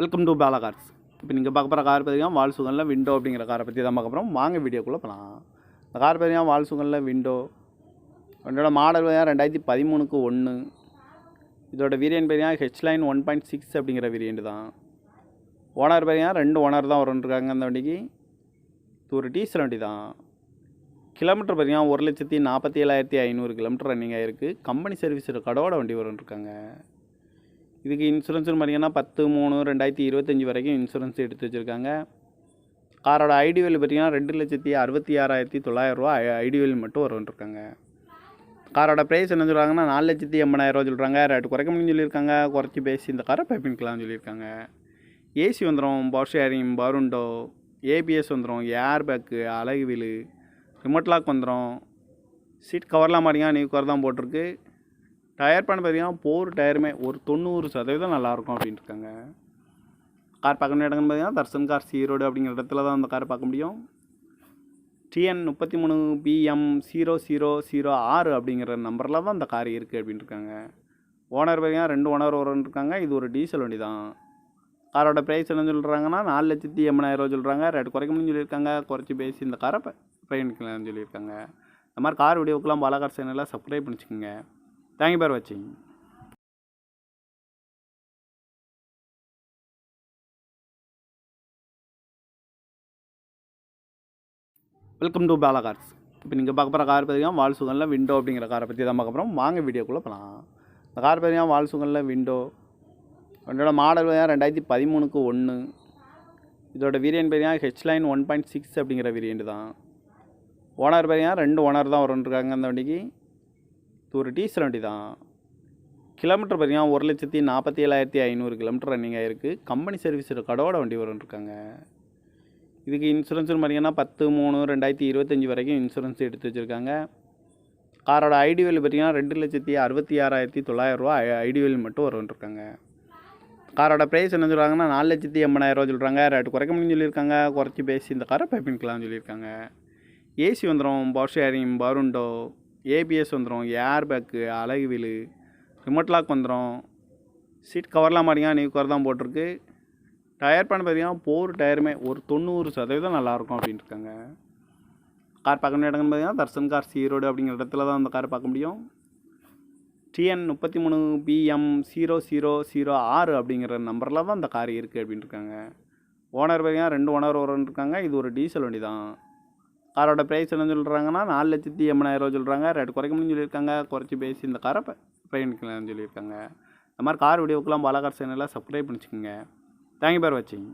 Welcome to Bala cars. இப்போ நீங்கள் பார்க்க போகிற கார் பார்த்தீங்கன்னா வால்சுகனில் விண்டோ அப்படிங்கிற காரை பற்றி தான் பார்க்க போகிறோம். வாங்க வீடியோக்குள்ளே போகலாம். இந்த கார் பார்த்தீங்கன்னா வால்சுகனில் விண்டோ, வண்டியோட மாடல் பார்த்தீங்கன்னா 2013க்கு 1. இதோட வேரியன்ட் பார்த்தீங்கன்னா ஹெச்லைன் 1.6 அப்படிங்கிற வேரியன்ட் தான். ஓனர் பார்த்தீங்கன்னா 2 ஓனர் தான் வரும்ன்றாங்க அந்த வண்டிக்கு. இது ஒரு டீசல் வண்டி தான். கிலோமீட்டர் பார்த்தீங்கன்னா 1,47,500 கிலோமீட்டர் ரன்னிங் ஆகிருக்கு. கம்பெனி சர்வீஸ் கடோட வண்டி வரும்ன்ருக்காங்க. இதுக்கு இன்சூரன்ஸ்னு பார்த்தீங்கன்னா 10/3/2025 வரைக்கும் இன்சூரன்ஸ் எடுத்து வச்சுருக்காங்க. காரோட ஐடி வேல்யூ பார்த்தீங்கன்னா 2,66,900 ரூபா ஐடி வேல்யூ மட்டும் வரும்ன்ருக்காங்க. காரோட ப்ரைஸ் என்ன சொல்கிறாங்கன்னா 4,80,000 சொல்கிறாங்க. ரேட்டு குறைக்க முடியும்னு சொல்லியிருக்காங்க. குறைச்சி பேசி இந்த காரை பைப்பின்கலாம்னு சொல்லியிருக்காங்க. ஏசி வந்துடும், power sharing, power window, ABS வந்துடும், ஏர் பேக்கு, அழகு வீலு, ரிமோட் லாக் வந்துடும். சீட் கவர்லாம் பார்த்தீங்கன்னா நியூ கவர் தான் போட்டிருக்கு. டயர் பண்ண பார்த்தீங்கன்னா போர் டயருமே ஒரு 90% நல்லாயிருக்கும் அப்படின்ட்டுருக்காங்க. கார் பார்க்க வேண்டிய இடங்கன்னு பார்த்தீங்கன்னா தர்சன் கார் ஈரோடு அப்படிங்கிற இடத்துல தான் அந்த காரை பார்க்க முடியும். TN 33 BM 0006 அப்படிங்கிற நம்பரில் தான் அந்த கார் இருக்குது அப்படின்ட்டுருக்காங்க. ஓனர் பார்த்தீங்கன்னா 2 ஓனர் வரும்ன்ருக்காங்க. இது ஒரு டீசல் வண்டி தான். காரோட ப்ரைஸ் என்ன சொல்கிறாங்கன்னா 4,80,000 சொல்கிறாங்க. ரேட்டு குறைக்க முடியும்னு சொல்லியிருக்காங்க. குறைச்சி பேசி இந்த காரை பயணிக்கலாம்னு சொல்லியிருக்காங்க. இந்த மாதிரி கார் வீடியோக்கெலாம் பாலா கார் சேனலில் சப்ஸ்கிரைப் பண்ணிச்சுக்கோங்க. தேங்க்யூ ஃபார் வாட்சிங். Welcome to Bala cars. இப்போ நீங்கள் பார்க்க போகிற கார் பார்த்தீங்கன்னா வால்சுகனில் விண்டோ அப்படிங்கிற காரை பற்றி தான் பார்க்க போகிறோம். வாங்க வீடியோக்குள்ளே போகலாம். இந்த கார் பார்த்தீங்கன்னா வால்சுகனில் விண்டோ, வண்டியோட மாடல் பார்த்தீங்கன்னா 2013க்கு 1. இதோட வேரியன்ட் பார்த்தீங்கன்னா ஹெச்லைன் 1.6 அப்படிங்கிற வேரியன்ட் தான். ஓனர் பார்த்தீங்கன்னா 2 ஓனர் தான் வரும்ன்ருக்காங்க அந்த வண்டிக்கு. இது ஒரு டீசல் வண்டி தான். கிலோமீட்டர் பார்த்தீங்கன்னா 1,47,500 கிலோமீட்டர் ரன்னிங் ஆகிருக்கு. கம்பெனி சர்வீஸ் கடோட வண்டி வரும்ன்ருக்காங்க. இதுக்கு இன்சூரன்ஸ்னு பார்த்தீங்கன்னா 10/3/2025 வரைக்கும் இன்சூரன்ஸ் எடுத்து வச்சுருக்காங்க. காரோட ஐடி வேல்யூ பார்த்தீங்கன்னா 2,66,900 ரூபா ஐடி வேல்யூ மட்டும் வரும்ன்ருக்காங்க. காரோட ப்ரைஸ் என்ன சொல்கிறாங்கன்னா 4,80,000 சொல்கிறாங்க. ரேட்டு குறைக்க முடியும்னு சொல்லியிருக்காங்க. குறைச்சி பேசி இந்த காரை பைப்பின்கலாம்னு சொல்லியிருக்காங்க. ஏசி வந்துடும், power sharing, power window, ABS வந்துடும், ஏர் பேக்கு, அழகு வீலு, ரிமோட் லாக் வந்துடும். சீட் கவர்லாம் பார்த்தீங்கன்னா நியூ கவர் தான் போட்டிருக்கு. டயர் பண்ண பார்த்தீங்கன்னா போர் டயருமே ஒரு 90% நல்லாயிருக்கும் அப்படின்ட்டுருக்காங்க. கார் பார்க்க வேண்டிய இடங்கன்னு பார்த்தீங்கன்னா தர்சன் கார் ஈரோடு அப்படிங்கிற இடத்துல தான் அந்த காரை பார்க்க முடியும். TN 33 BM 0006 அப்படிங்கிற நம்பரில் தான் அந்த கார் இருக்குது அப்படின்ட்டுருக்காங்க. ஓனர் பார்த்தீங்கன்னா 2 ஓனர் வரும்ன்ருக்காங்க. இது ஒரு டீசல் வண்டி தான். காரோட ப்ரைஸ் என்ன சொல்கிறாங்கன்னா 4,80,000 சொல்கிறாங்க. ரேட்டு குறைக்க முடியும்னு சொல்லியிருக்காங்க. குறைச்சி பேசி இந்த காரை பயணிக்கலாம்னு சொல்லியிருக்காங்க. இந்த மாதிரி கார் வீடியோக்கெலாம் பாலா கார் சேனலில் சப்ஸ்கிரைப் பண்ணிச்சுக்கோங்க. தேங்க்யூ ஃபார் வாட்சிங்.